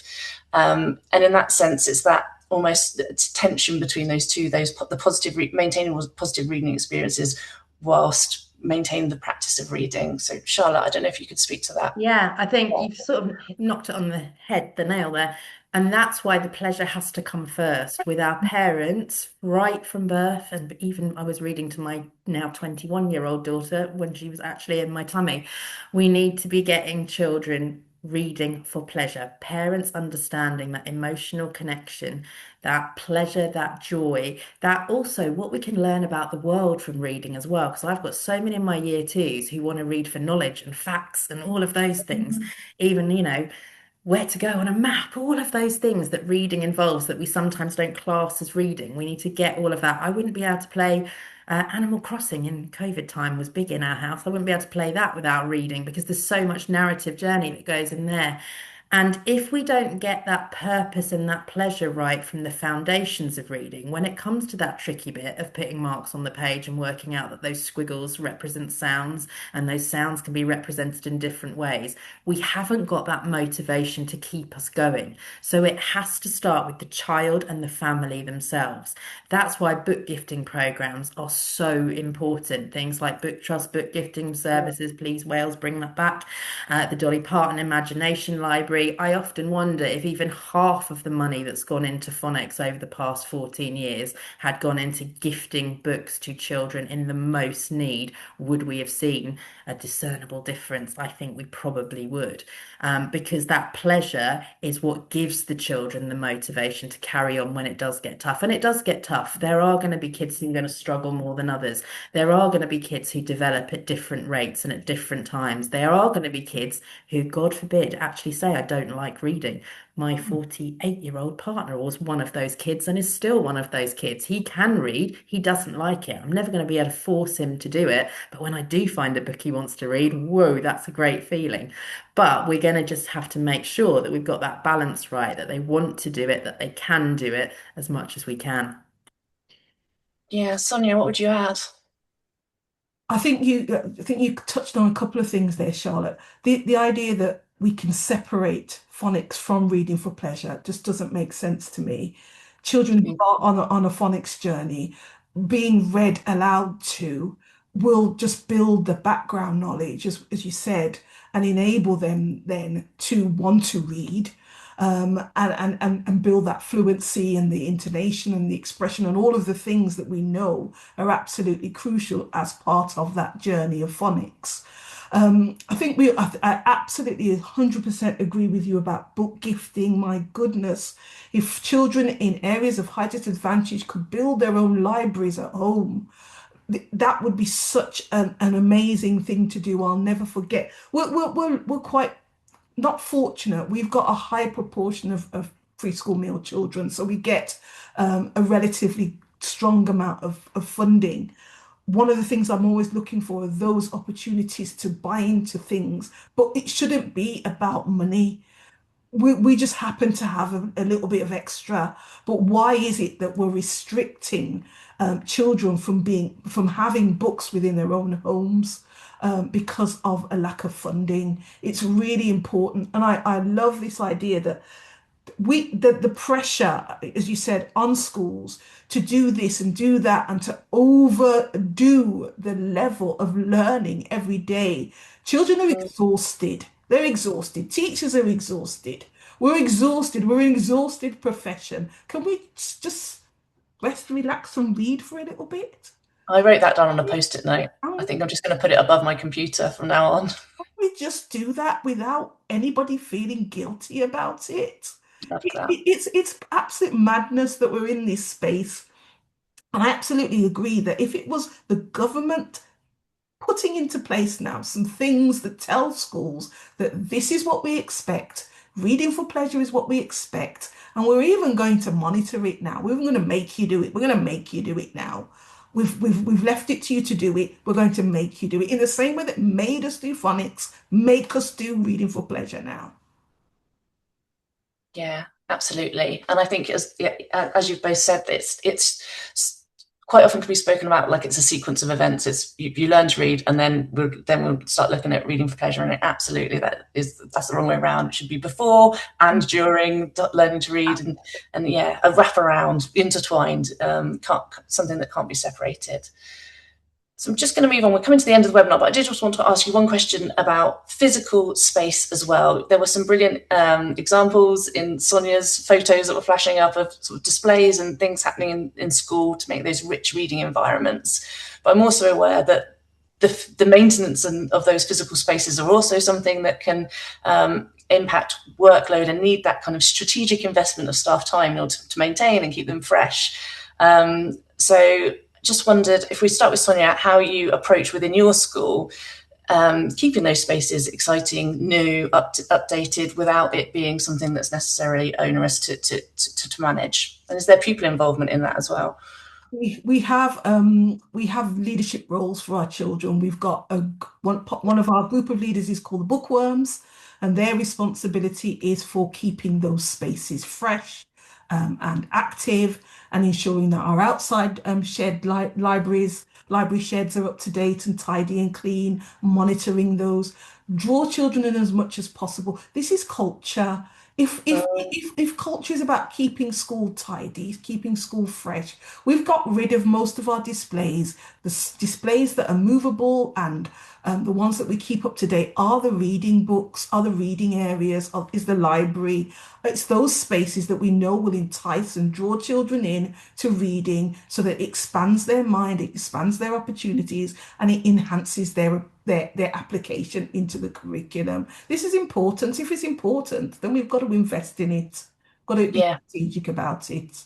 And in that sense, it's that almost tension between those two, the positive maintaining positive reading experiences whilst maintaining the practice of reading. So Charlotte, I don't know if you could speak to that. Yeah, I think you've sort of knocked it on the head, the nail there. And that's why the pleasure has to come first with our parents right from birth. And even I was reading to my now 21-year-old daughter when she was actually in my tummy. We need to be getting children reading for pleasure, parents understanding that emotional connection, that pleasure, that joy, that also what we can learn about the world from reading as well. Because I've got so many in my year twos who want to read for knowledge and facts and all of those things, even, where to go on a map, all of those things that reading involves that we sometimes don't class as reading. We need to get all of that. I wouldn't be able to play Animal Crossing in COVID time was big in our house. I wouldn't be able to play that without reading because there's so much narrative journey that goes in there. And if we don't get that purpose and that pleasure right from the foundations of reading, when it comes to that tricky bit of putting marks on the page and working out that those squiggles represent sounds and those sounds can be represented in different ways, we haven't got that motivation to keep us going. So it has to start with the child and the family themselves. That's why book gifting programs are so important. Things like book trust, book gifting services, please Wales, bring that back. The Dolly Parton Imagination Library. I often wonder if even half of the money that's gone into phonics over the past 14 years had gone into gifting books to children in the most need, would we have seen a discernible difference? I think we probably would, because that pleasure is what gives the children the motivation to carry on when it does get tough. And it does get tough. There are going to be kids who are going to struggle more than others. There are going to be kids who develop at different rates and at different times. There are going to be kids who, God forbid, actually say, I don't like reading. My 48-year-old partner was one of those kids and is still one of those kids. He can read, he doesn't like it. I'm never going to be able to force him to do it. But when I do find a book he wants to read, whoa, that's a great feeling. But we're going to just have to make sure that we've got that balance right, that they want to do it, that they can do it as much as we can. Yeah, Sonia, what would you add? I think you touched on a couple of things there, Charlotte. The idea that we can separate phonics from reading for pleasure just doesn't make sense to me. Children who are on a phonics journey, being read aloud to, will just build the background knowledge, as you said, and enable them then to want to read, and build that fluency and the intonation and the expression and all of the things that we know are absolutely crucial as part of that journey of phonics. I absolutely 100% agree with you about book gifting. My goodness, if children in areas of high disadvantage could build their own libraries at home, that would be such an amazing thing to do. I'll never forget. We're quite not fortunate. We've got a high proportion of preschool meal children, so we get a relatively strong amount of funding. One of the things I'm always looking for are those opportunities to buy into things, but it shouldn't be about money. We just happen to have a little bit of extra, but why is it that we're restricting children from having books within their own homes, because of a lack of funding? It's really important, and I love this idea that the pressure, as you said, on schools to do this and do that and to overdo the level of learning every day. Children are exhausted. They're exhausted. Teachers are exhausted. We're exhausted. We're an exhausted profession. Can we just rest, relax, and read for a little bit. I wrote that down on a post-it note. I And think I'm just going to put it above my computer from now on. we just do that without anybody feeling guilty about it. Love that. It's absolute madness that we're in this space. And I absolutely agree that if it was the government putting into place now some things that tell schools that this is what we expect. Reading for pleasure is what we expect. And we're even going to monitor it now. We're even going to make you do it. We're going to make you do it now. We've left it to you to do it. We're going to make you do it in the same way that made us do phonics, make us do reading for pleasure now. Yeah, absolutely. And I think as you've both said, it's quite often can be spoken about like it's a sequence of events. It's you learn to read, and then we'll start looking at reading for pleasure. And absolutely, that's the wrong way around. It should be before and during learning to read, and yeah, a wraparound, intertwined, something that can't be separated. So I'm just going to move on. We're coming to the end of the webinar, but I did just want to ask you one question about physical space as well. There were some brilliant examples in Sonia's photos that were flashing up of sort of displays and things happening in school to make those rich reading environments. But I'm also aware that the maintenance of those physical spaces are also something that can impact workload and need that kind of strategic investment of staff time in order to maintain and keep them fresh. So just wondered, if we start with Sonia, how you approach within your school keeping those spaces exciting, new, updated, without it being something that's necessarily onerous to manage. And is there pupil involvement in that as well? We have leadership roles for our children. We've got one of our group of leaders is called the bookworms, and their responsibility is for keeping those spaces fresh and active, and ensuring that our outside library sheds are up to date and tidy and clean, monitoring those. Draw children in as much as possible. This is culture. If culture is about keeping school tidy, keeping school fresh, we've got rid of most of our displays. Displays that are movable, and the ones that we keep up to date are the reading books, are the reading areas, is the library. It's those spaces that we know will entice and draw children in to reading, so that it expands their mind, it expands their opportunities, and it enhances their application into the curriculum. This is important. If it's important, then we've got to invest in it. Got to be Yeah. strategic about it.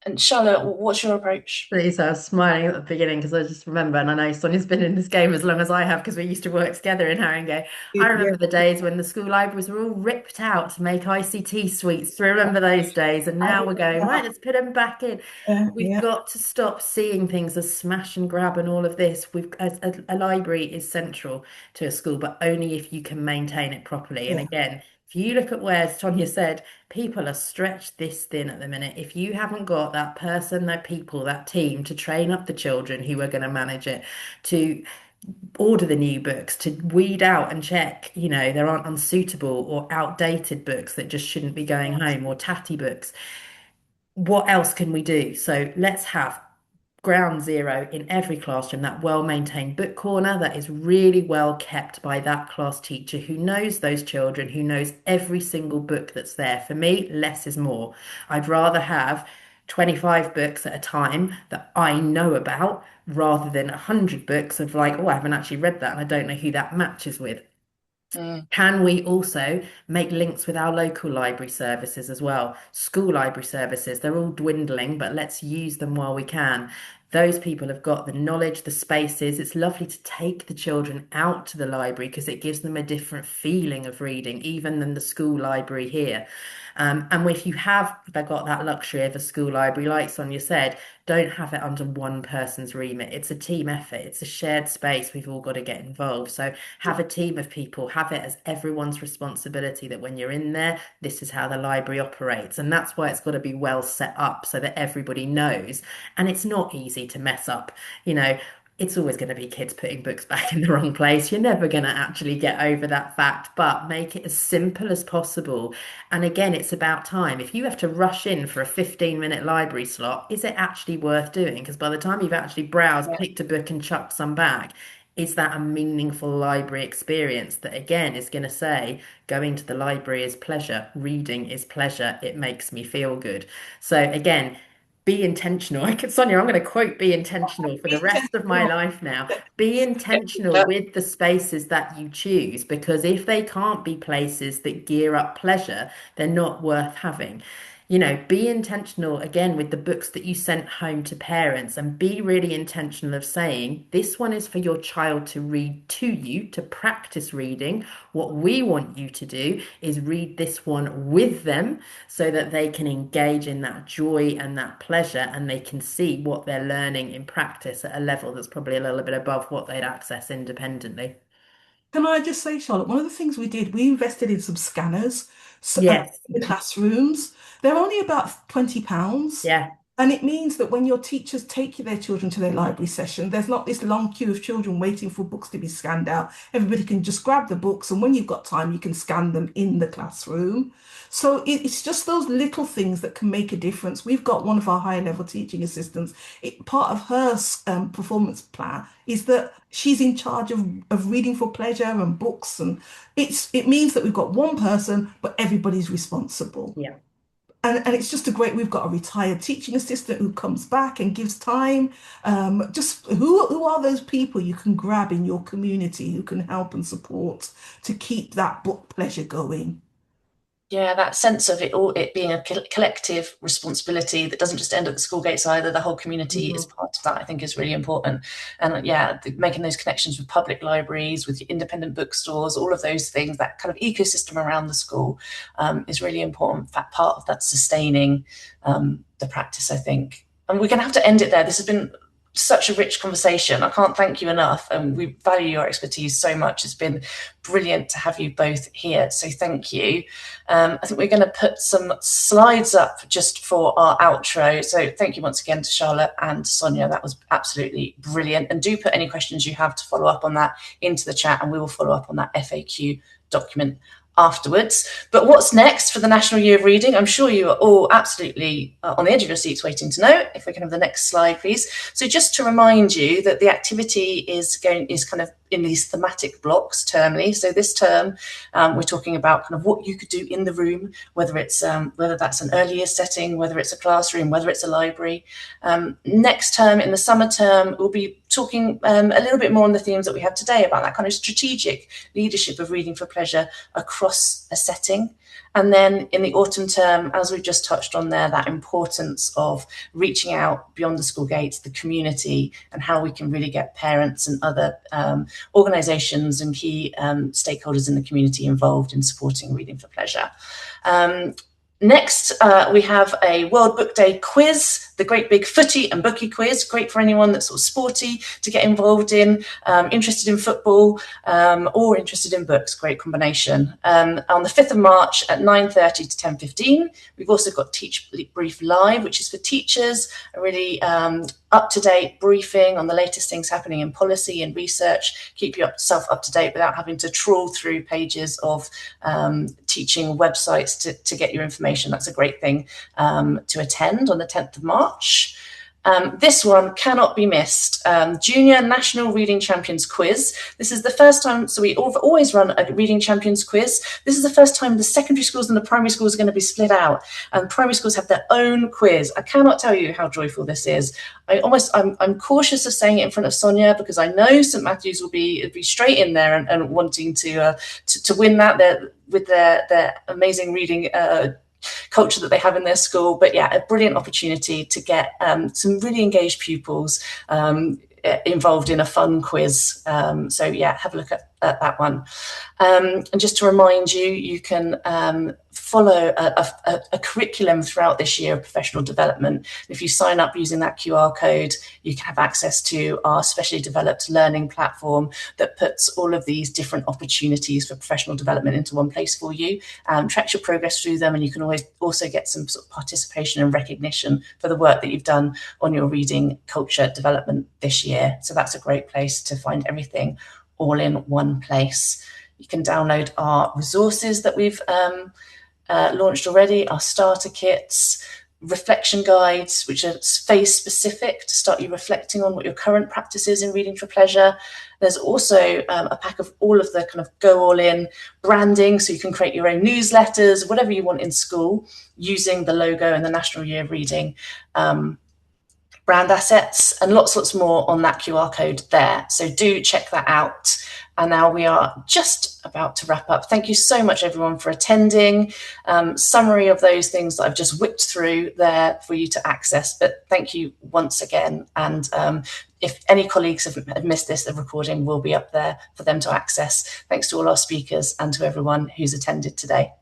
And Charlotte, what's your approach? So I was smiling at the beginning because I just remember, and I know Sonia's been in this game as long as I have because we used to work together in Haringey. I Yeah, remember the days when the school libraries were all ripped out to make ICT suites. Do you remember those days? And I now we're going, right, remember. let's put them back in. We've Yeah, got to stop seeing things as smash and grab and all of this. A library is central to a school, but only if you can maintain it properly. And yeah, again, if you look at where Sonia said, people are stretched this thin at the minute. If you haven't got that person, that people, that team to train up the children who are going to manage it, to order the new books, to weed out and check, there aren't unsuitable or outdated books that just shouldn't be going home, or tatty books. What else can we do? So let's have ground zero in every classroom, that well-maintained book corner that is really well kept by that class teacher who knows those children, who knows every single book that's there. For me, less is more. I'd rather have 25 books at a time that I know about rather than 100 books of like, oh, I haven't actually read that and I don't know who that matches with. Mm. Can we also make links with our local library services as well? School library services, they're all dwindling, but let's use them while we can. Those people have got the knowledge, the spaces. It's lovely to take the children out to the library because it gives them a different feeling of reading, even than the school library here. And if you have got that luxury of a school library, like Sonia said, don't have it under one person's remit. It's a team effort. It's a shared space. We've all got to get involved. So have a team of people, have it as everyone's responsibility that when you're in there, this is how the library operates. And that's why it's got to be well set up so that everybody knows. And it's not easy to mess up. You know, it's always going to be kids putting books back in the wrong place. You're never going to actually get over that fact, but make it as simple as possible. And again, it's about time. If you have to rush in for a 15-minute library slot, is it actually worth doing? Because by the time you've actually browsed, Yeah. picked a book and chucked some back, is that a meaningful library experience that again is going to say going to the library is pleasure, reading is pleasure, it makes me feel good. So again, be intentional. Sonia, I'm going to quote be intentional for the Be rest of my intentional. life now. Be intentional Yeah. with the spaces that you choose, because if they can't be places that gear up pleasure, they're not worth having. Be intentional again with the books that you sent home to parents, and be really intentional of saying, this one is for your child to read to you, to practice reading. What we want you to do is read this one with them so that they can engage in that joy and that pleasure, and they can see what they're learning in practice at a level that's probably a little bit above what they'd access independently. Can I just say, Charlotte, one of the things we did, we invested in some scanners Yes. in the classrooms. They're only about £20. Yeah. And it means that when your teachers take their children to their library session, there's not this long queue of children waiting for books to be scanned out. Everybody can just grab the books, and when you've got time, you can scan them in the classroom. So it's just those little things that can make a difference. We've got one of our higher level teaching assistants. Part of her performance plan is that she's in charge of reading for pleasure and books, and it means that we've got one person, but everybody's responsible. Yeah. And it's just a great, we've got a retired teaching assistant who comes back and gives time. Just who are those people you can grab in your community who can help and support to keep that book pleasure going? Yeah, that sense of it being a collective responsibility that doesn't just end at the school gates either. The whole community is Mhm. part of that, I think, is really important. And yeah, making those connections with public libraries, with independent bookstores, all of those things, that kind of ecosystem around the school is really important. That part of that sustaining the practice, I think. And we're going to have to end it there. This has been such a rich conversation. I can't thank you enough, and we value your expertise so much. It's been brilliant to have you both here, so thank you. I think we're going to put some slides up just for our outro. So thank you once again to Charlotte and Sonia. That was absolutely brilliant. And do put any questions you have to follow up on that into the chat, and we will follow up on that FAQ document afterwards. But what's next for the National Year of Reading? I'm sure you are all absolutely on the edge of your seats waiting to know. If we can have the next slide, please. So just to remind you that the activity is kind of in these thematic blocks termly. So this term, we're talking about kind of what you could do in the room, whether that's an early years setting, whether it's a classroom, whether it's a library. Next term, in the summer term, we'll be talking a little bit more on the themes that we have today about that kind of strategic leadership of reading for pleasure across a setting. And then in the autumn term, as we've just touched on there, that importance of reaching out beyond the school gates, the community, and how we can really get parents and other organisations and key stakeholders in the community involved in supporting reading for pleasure. Next, we have a World Book Day quiz, the great big footy and bookie quiz, great for anyone that's sort of sporty to get involved in, interested in football or interested in books, great combination. On the 5th of March at 9:30 to 10:15, we've also got Teach Brief Live, which is for teachers, a really up-to-date briefing on the latest things happening in policy and research, keep yourself up to date without having to trawl through pages of teaching websites to get your information. That's a great thing to attend on the 10th of March. This one cannot be missed. Junior National Reading Champions Quiz. This is the first time, so we always run a Reading Champions Quiz. This is the first time the secondary schools and the primary schools are going to be split out, and primary schools have their own quiz. I cannot tell you how joyful this is. I'm cautious of saying it in front of Sonia because I know St Matthews will be straight in there and wanting to win that with their amazing reading culture that they have in their school. But yeah, a brilliant opportunity to get some really engaged pupils involved in a fun quiz. So yeah, have a look at that one. And just to remind you, you can follow a curriculum throughout this year of professional development. If you sign up using that QR code, you can have access to our specially developed learning platform that puts all of these different opportunities for professional development into one place for you, tracks your progress through them, and you can always also get some sort of participation and recognition for the work that you've done on your reading culture development this year. So that's a great place to find everything all in one place. You can download our resources that we've launched already, our starter kits, reflection guides, which are phase specific to start you reflecting on what your current practice is in reading for pleasure. There's also a pack of all of the kind of go all in branding, so you can create your own newsletters, whatever you want in school, using the logo and the National Year of Reading brand assets, and lots more on that QR code there. So do check that out. And now we are just about to wrap up. Thank you so much, everyone, for attending. Summary of those things that I've just whipped through there for you to access. But thank you once again. And if any colleagues have missed this, the recording will be up there for them to access. Thanks to all our speakers and to everyone who's attended today.